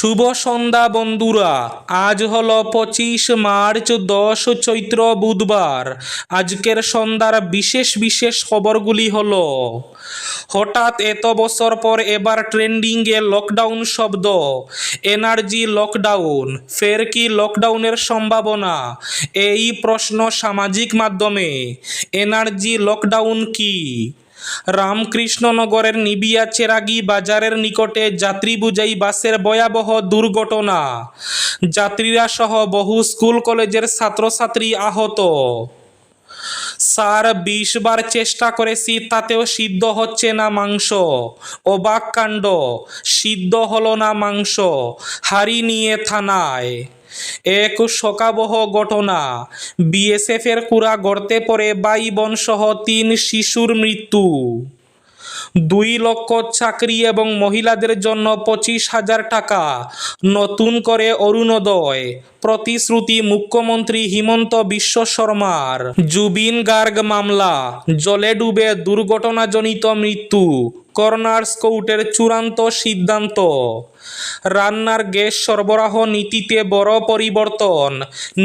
শুভ সন্ধ্যা বন্ধুরা। আজ হলো 25 মার্চ, 10 চৈত্র, বুধবার। আজকের সন্ধ্যার বিশেষ বিশেষ খবরগুলি হলো: হঠাৎ এত বছর পর এবার ট্রেন্ডিংয়ে লকডাউন শব্দ। এনার্জি লকডাউন, ফের কি লকডাউনের সম্ভাবনা? এই প্রশ্ন সামাজিক মাধ্যমে। এনার্জি লকডাউন কি? রামকৃষ্ণনগরের নিবিয়া চেরাগি বাজারের নিকটে যাত্রী বোঝাই বাসের ভয়াবহ দুর্ঘটনা। যাত্রীরা সহ বহু স্কুল কলেজের ছাত্রছাত্রী আহত। স্যার 20 বার চেষ্টা করেছি, তাতেও সিদ্ধ হচ্ছে না মাংস। অবাক কাণ্ড, সিদ্ধ হলো না মাংস। হাড়ি নিয়ে থানায়। এক শোকাবহ ঘটনা, বিএসএফের কুড়া গর্তে পড়ে ভাই বোন সহ 3 শিশুর মৃত্যু। 2 লক্ষ চাকরি এবং মহিলাদের জন্য 25,000 টাকা, নতুন করে অরুণোদয়। প্রতিশ্রুতি মুখ্যমন্ত্রী হিমন্ত বিশ্ব শর্মার। জুবিন গার্গ মামলা, জলে ডুবে দুর্ঘটনাজনিত মৃত্যু। কর্নার্স কোর্টের চূড়ান্ত সিদ্ধান্ত। রান্নার গ্যাস সরবরাহ নীতিতে বড় পরিবর্তন।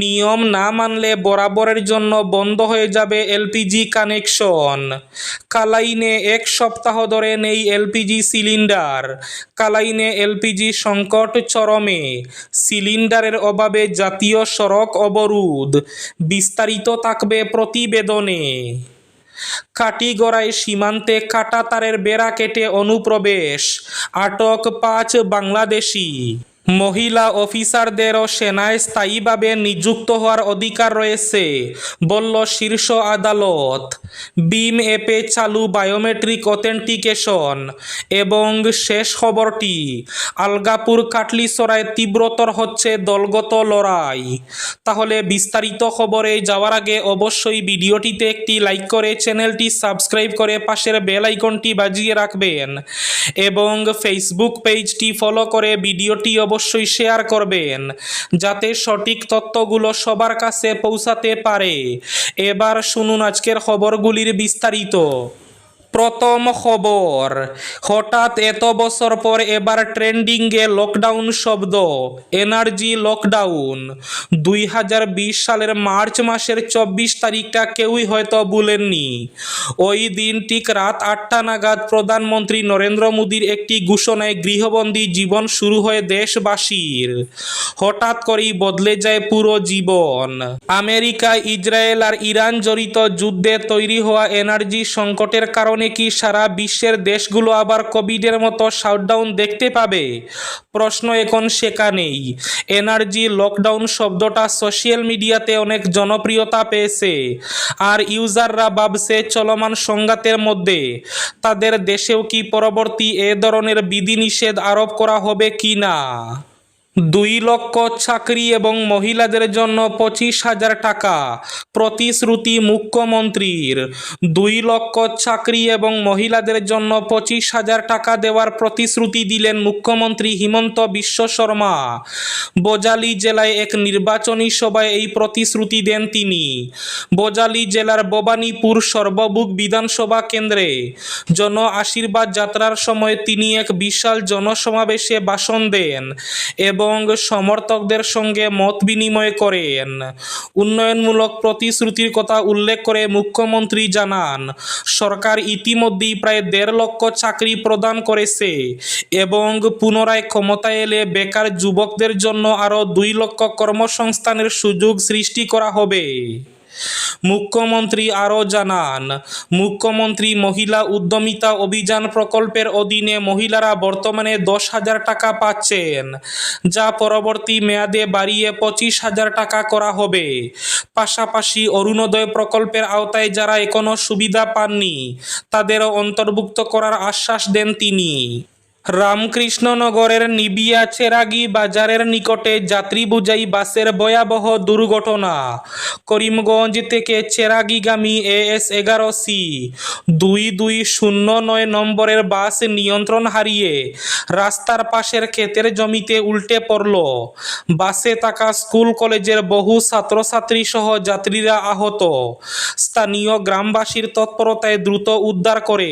নিয়ম না মানলে বরাবরের জন্য বন্ধ হয়ে যাবে এলপিজি কানেকশন। কালাইনে 1 সপ্তাহ ধরে নেই এলপিজি সিলিন্ডার। কালাইনে এলপিজি সংকট চরমে। সিলিন্ডারের অভাবে জাতীয় সড়ক অবরোধ। বিস্তারিত থাকবে প্রতিবেদনে। কাটিগড়ায় সীমান্তে কাঁটাতারের বেড়া কেটে অনুপ্রবেশ, আটক 5 বাংলাদেশি। মহিলা অফিসারদেরও সেনায় স্থায়ীভাবে নিযুক্ত হওয়ার অধিকার রয়েছে, বলল শীর্ষ আদালত। বিম অ্যাপে চালু বায়োমেট্রিক অথেন্টিকেশন। এবং শেষ খবরটি, আলগাপুর কাটলিছড়ায় তীব্রতর হচ্ছে দলগত লড়াই। তাহলে বিস্তারিত খবরে যাওয়ার আগে অবশ্যই ভিডিওটিতে একটি লাইক করে চ্যানেলটি সাবস্ক্রাইব করে পাশের বেল আইকনটি বাজিয়ে রাখবেন এবং ফেসবুক পেজটি ফলো করে ভিডিওটি অবশ্যই শেয়ার করবেন, যাতে সঠিক তথ্যগুলো সবার কাছে পৌঁছাতে পারে। এবার শুনুন আজকের খবরগুলির বিস্তারিত। প্রথম খবর, হঠাৎ এত বছর পর এবার ট্রেন্ডিংয়ে লকডাউন শব্দ। Energy lockdown. 2020 সালের মার্চ মাসের 24 তারিখটা কেউই হয়তো ভুলেননি। ওই দিন ঠিক রাত 8টা নাগাদ প্রধানমন্ত্রী নরেন্দ্র মোদীর একটি ঘোষণায় গৃহবন্দী জীবন শুরু হয় দেশবাসীর। হঠাৎ করেই বদলে যায় পুরো জীবন। আমেরিকা, ইসরায়েল আর ইরান জড়িত যুদ্ধে তৈরি হওয়া এনার্জি সংকটের কারণে কি সারা বিশ্বের দেশগুলো আবার কোভিডের মতো শাটডাউন দেখতে পাবে? প্রশ্ন এখন সেখানেই। এনার্জি লকডাউন শব্দটা সোশ্যাল মিডিয়াতে অনেক জনপ্রিয়তা পেয়েছে, আর ইউজাররা ভাবছে চলমান সংঘাতের মধ্যে তাদের দেশেও কি পরবর্তী এ ধরনের বিধিনিষেধ আরোপ করা হবে কি না। 2 লক্ষ চাকরি এবং মহিলাদের জন্য 25,000 টাকা, প্রতিশ্রুতি মুখ্যমন্ত্রীর। 2 লক্ষ চাকরি এবং মহিলাদের জন্য 25,000 টাকা দেওয়ার প্রতিশ্রুতি দিলেন মুখ্যমন্ত্রী হিমন্ত বিশ্ব শর্মা। বোজালি জেলায় এক নির্বাচনী সভায় এই প্রতিশ্রুতি দেন তিনি। বোজালি জেলার ভবানীপুর সর্ববুক বিধানসভা কেন্দ্রে জন আশীর্বাদ যাত্রার সময় তিনি এক বিশাল জনসমাবেশে ভাষণ দেন এবং সমর্থকদের সঙ্গে মত বিনিময় করেন। উন্নয়নমূলক প্রতিশ্রুতির কথা উল্লেখ করে মুখ্যমন্ত্রী জানান, সরকার ইতিমধ্যেই প্রায় 1.5 লক্ষ চাকরি প্রদান করেছে এবং পুনরায় ক্ষমতায় এলে বেকার যুবকদের জন্য আরও 2 লক্ষ কর্মসংস্থানের সুযোগ সৃষ্টি করা হবে। মুখ্যমন্ত্রী আরও জানান, মুখ্যমন্ত্রী মহিলা উদ্যমিতা অভিযান প্রকল্পের অধীনে মহিলারা বর্তমানে 10,000 টাকা পাচ্ছেন, যা পরবর্তী মেয়াদে বাড়িয়ে 25,000 টাকা করা হবে। পাশাপাশি অরুণোদয় প্রকল্পের আওতায় যারা এখনো সুবিধা পাননি তাদেরও অন্তর্ভুক্ত করার আশ্বাস দেন তিনি। রামকৃষ্ণনগরের নিবিয়া চেরাগি বাজারের নিকটে যাত্রী বোঝাই বাসের ভয়াবহ দুর্ঘটনা। করিমগঞ্জ থেকে চেরাগিগামী AS11C 2209 নম্বরের বাস নিয়ন্ত্রণ হারিয়ে রাস্তার পাশের ক্ষেতের জমিতে উল্টে পড়ল। বাসে থাকা স্কুল কলেজের বহু ছাত্রছাত্রী সহ যাত্রীরা আহত। স্থানীয় গ্রামবাসীর তৎপরতায় দ্রুত উদ্ধার করে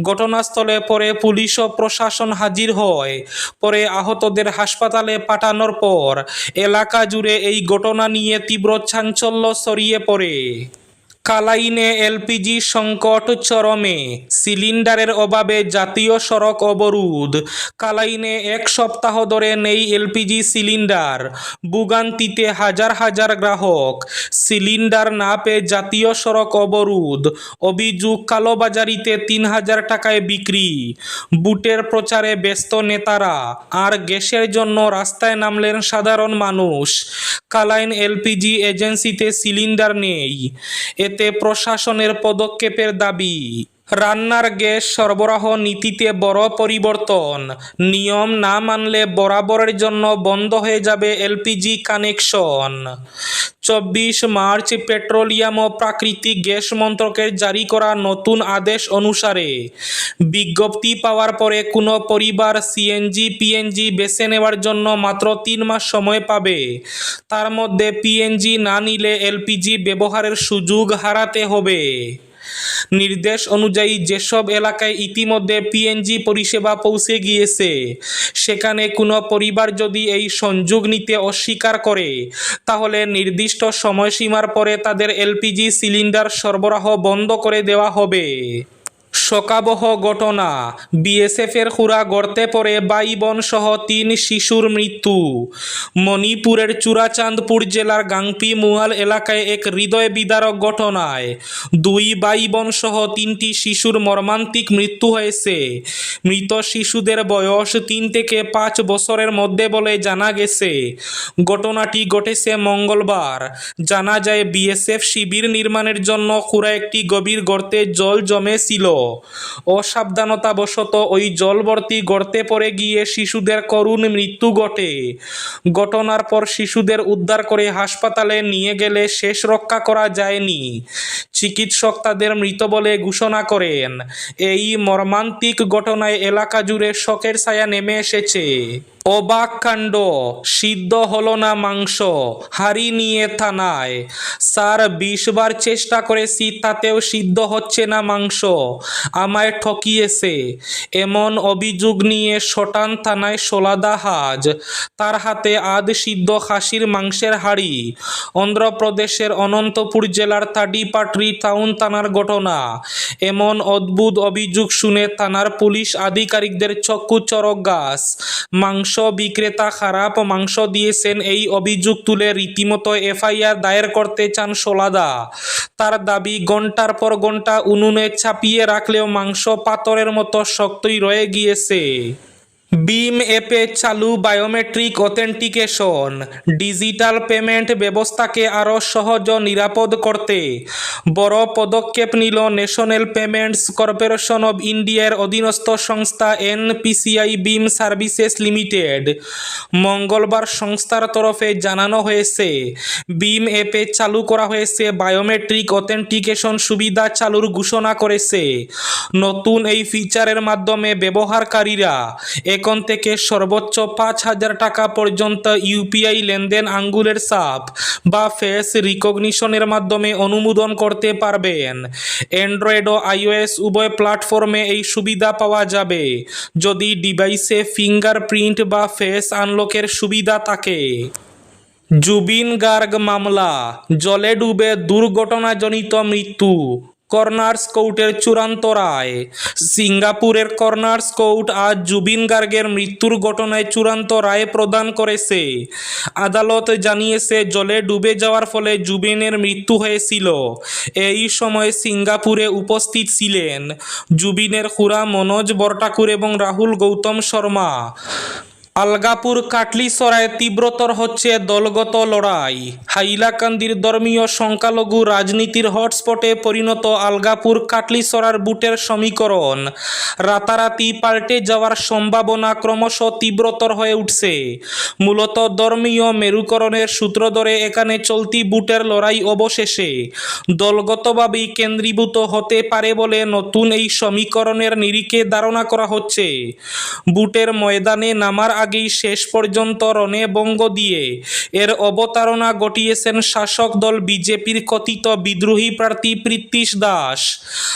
ঘটনাস্থলে পরে পুলিশ ও প্রশাসন প্রশাসন হাজির হয়। পরে আহতদের হাসপাতালে পাঠানোর পর এলাকা জুড়ে এই ঘটনা নিয়ে তীব্র চাঞ্চল্য ছড়িয়ে পড়ে। কালাইনে এলপিজি সংকট চরমে, সিলিন্ডারের অভাবে জাতীয় সড়ক অবরোধ। কালাইনে এক সপ্তাহ ধরে নেই এলপিজি সিলিন্ডার। ভোগান্তিতে হাজার হাজার গ্রাহক। সিলিন্ডার না পেয়ে জাতীয় সড়ক অবরোধ। অভিযোগ কালোবাজারিতে ৩,০০০ টাকায় বিক্রি। বুটের প্রচারে ব্যস্ত নেতারা, আর গ্যাসের জন্য রাস্তায় নামলেন সাধারণ মানুষ। কালাইন এলপিজি এজেন্সিতে সিলিন্ডার নেই, এতে প্রশাসনের পদক্ষেপের দাবি। রান্নার গ্যাস সরবরাহ নীতিতে বড় পরিবর্তন। নিয়ম না মানলে বরাবরের জন্য বন্ধ হয়ে যাবে এলপিজি কানেকশন। ২৪ মার্চ পেট্রোলিয়াম ও প্রাকৃতিক গ্যাস মন্ত্রকের জারি করা নতুন আদেশ অনুসারে বিজ্ঞপ্তি পাওয়ার পরে কোনো পরিবার সিএনজি পিএনজি বেছে নেওয়ার জন্য মাত্র ৩ মাস সময় পাবে। তার মধ্যে পিএনজি না নিলে এলপিজি ব্যবহারের সুযোগ হারাতে হবে। নির্দেশ অনুযায়ী যেসব এলাকায় ইতিমধ্যে পিএনজি পরিষেবা পৌঁছে গিয়েছে, সেখানে কোনো পরিবার যদি এই সংযোগ নিতে অস্বীকার করে, তাহলে নির্দিষ্ট সময়সীমার পরে তাদের এলপিজি সিলিন্ডার সরবরাহ বন্ধ করে দেওয়া হবে। শোকাবহ ঘটনা, বিএসএফের হুরা গর্তে পড়ে ভাই বোন সহ ৩ শিশুর মৃত্যু। মণিপুরের চূড়াচাঁদপুর জেলার গাংপি মুয়াল এলাকায় এক হৃদয় বিদারক ঘটনায় ২ ভাই বোন সহ ৩টি শিশুর মর্মান্তিক মৃত্যু হয়েছে। মৃত শিশুদের বয়স ৩ থেকে ৫ বছরের মধ্যে বলে জানা গেছে। ঘটনাটি ঘটেছে মঙ্গলবার। জানা যায় বিএসএফ শিবির নির্মাণের জন্য হুরা একটি গভীর গর্তে জল জমেছিল। অসাবধানতাবশত ওই জলভর্তি গর্তে পড়ে গিয়ে শিশুদের করুণ মৃত্যু ঘটে। ঘটনার পর শিশুদের উদ্ধার করে হাসপাতালে নিয়ে গেলে শেষ রক্ষা করা যায়নি। চিকিৎসক তাদের মৃত বলে ঘোষণা করেন। এই মর্মান্তিক ঘটনায় এলাকা জুড়ে শোকের ছায়া নেমে এসেছে। অবাক কাণ্ড, সিদ্ধ হলো না মাংস, হাঁড়ি নিয়ে থানায়। স্যার ২০ বার চেষ্টা করেছি, তাতেও সিদ্ধ হচ্ছে না মাংস, আমায় ঠকিয়েছে, এমন অভিযোগ নিয়ে সটান থানায় সোলাদা হাজ। তার হাতে আধ সিদ্ধ খাসির মাংসের হাঁড়ি। অন্ধ্রপ্রদেশের অনন্তপুর জেলার তাডিপাট্রি টাউন থানার ঘটনা। এমন অদ্ভুত অভিযোগ শুনে থানার পুলিশ আধিকারিকদের চক্ষু চড়ক গাছ। মাংস বিক্রেতা খারাপ মাংস দিয়েছেন এই অভিযোগ তুলে রীতিমতো এফআইআর দায়ের করতে চান সোলাদা। তার দাবি, ঘন্টার পর ঘন্টা উনুনে চাপিয়ে রাখলেও মাংস পাথরের মতো শক্তই রয়ে গিয়েছে। বিম অ্যাপে চালু বায়োমেট্রিক অথেন্টিকেশন। ডিজিটাল পেমেন্ট ব্যবস্থাকে আরও সহজ ও নিরাপদ করতে বড় পদক্ষেপ নিল ন্যাশনাল পেমেন্টস কর্পোরেশন অব ইন্ডিয়ার অধীনস্থ সংস্থা এনপিসিআই বিম সার্ভিসেস লিমিটেড। মঙ্গলবার সংস্থার তরফে জানানো হয়েছে, বিম অ্যাপে চালু করা হয়েছে বায়োমেট্রিক অথেন্টিকেশন সুবিধা চালুর ঘোষণা করেছে। নতুন এই ফিচারের মাধ্যমে ব্যবহারকারীরা এখন থেকে সর্বোচ্চ ৫,০০০ টাকা পর্যন্ত ইউপিআই লেনদেন আঙ্গুলের ছাপ বা ফেস রিকগনিশনের মাধ্যমে অনুমোদন করতে পারবেন। অ্যান্ড্রয়েড ও আইওএস উভয় প্ল্যাটফর্মে এই সুবিধা পাওয়া যাবে, যদি ডিভাইসে ফিঙ্গারপ্রিন্ট বা ফেস আনলকের সুবিধা থাকে। জুবিন গার্গ মামলা, জলে ডুবে দুর্ঘটনাজনিত মৃত্যু। কর্নার্স কোর্টের চূড়ান্ত রায়। সিঙ্গাপুরের কর্নার্স কোর্ট আজ জুবিন গার্গের মৃত্যুর ঘটনায় চূড়ান্ত রায় প্রদান করেছে। আদালত জানিয়েছে, জলে ডুবে যাওয়ার ফলে জুবিনের মৃত্যু হয়েছিল। এই সময় সিঙ্গাপুরে উপস্থিত ছিলেন জুবিনের খুড়া মনোজ বরঠাকুর এবং রাহুল গৌতম শর্মা। আলগাপুর কাটলিছড়ায় তীব্রতর হচ্ছে দলগত লড়াই। হাইলাকান্দির ধর্মীয় সংখ্যালঘু রাজনীতির হটস্পটে পরিণত আলগাপুর কাটলিছড়ার বুটের সমীকরণ রাতারাতি পাল্টে যাওয়ার সম্ভাবনা ক্রমশ তীব্রতর হয়ে উঠছে। মূলত ধর্মীয় মেরুকরণের সূত্র ধরে এখানে চলতি বুটের লড়াই অবশেষে দলগতভাবেই কেন্দ্রীভূত হতে পারে বলে নতুন এই সমীকরণের নিরিখে ধারণা করা হচ্ছে। বুটের ময়দানে নামার আগে আগেই শেষ পর্যন্ত রণে-বঙ্গ দিয়ে এর অবতারণা ঘটিয়েছেন শাসক দল বিজেপির কথিত বিদ্রোহী প্রার্থী প্রীতিশ দাস।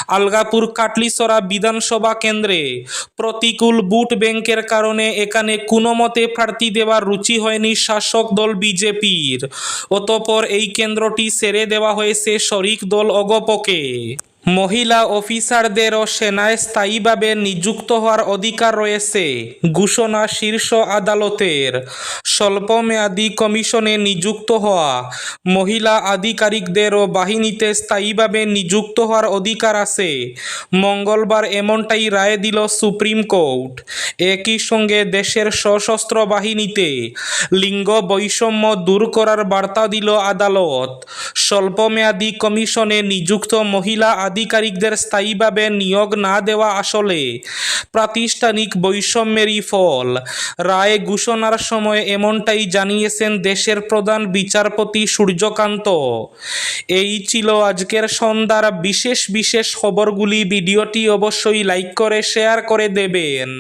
আলগাপুর কাটলিছড়া বিধানসভা কেন্দ্রে প্রতিকূল ভোট ব্যাংকের কারণে এখানে কোনো মতে প্রার্থী দেওয়ার রুচি হয়নি শাসক দল বিজেপির। অতঃপর এই কেন্দ্রটি ছেড়ে দেওয়া হয়েছে শরিক দল অগপকে। মহিলা অফিসারদেরও সেনায় স্থায়ীভাবে নিযুক্ত হওয়ার অধিকার রয়েছে, ঘোষণা শীর্ষ আদালতের। স্বল্পমেয়াদী কমিশনে নিযুক্ত হওয়া মহিলা আধিকারিকদেরও বাহিনীতে স্থায়ীভাবে নিযুক্ত হওয়ার অধিকার আছে। মঙ্গলবার এমনটাই রায় দিল সুপ্রিম কোর্ট। একই সঙ্গে দেশের সশস্ত্র বাহিনীতে লিঙ্গ বৈষম্য দূর করার বার্তা দিল আদালত। স্বল্পমেয়াদী কমিশনে নিযুক্ত মহিলা আধিকারিকদের স্থায়ীভাবে নিয়োগ না দেওয়া আসলে প্রাতিষ্ঠানিক বৈষম্যেরই ফল। রায় ঘোষণার সময় এমনটাই জানিয়েছেন দেশের প্রধান বিচারপতি সূর্যকান্ত। এই ছিল আজকের সন্ধ্যার বিশেষ খবরগুলি। ভিডিওটি অবশ্যই লাইক করে শেয়ার করে দেবেন।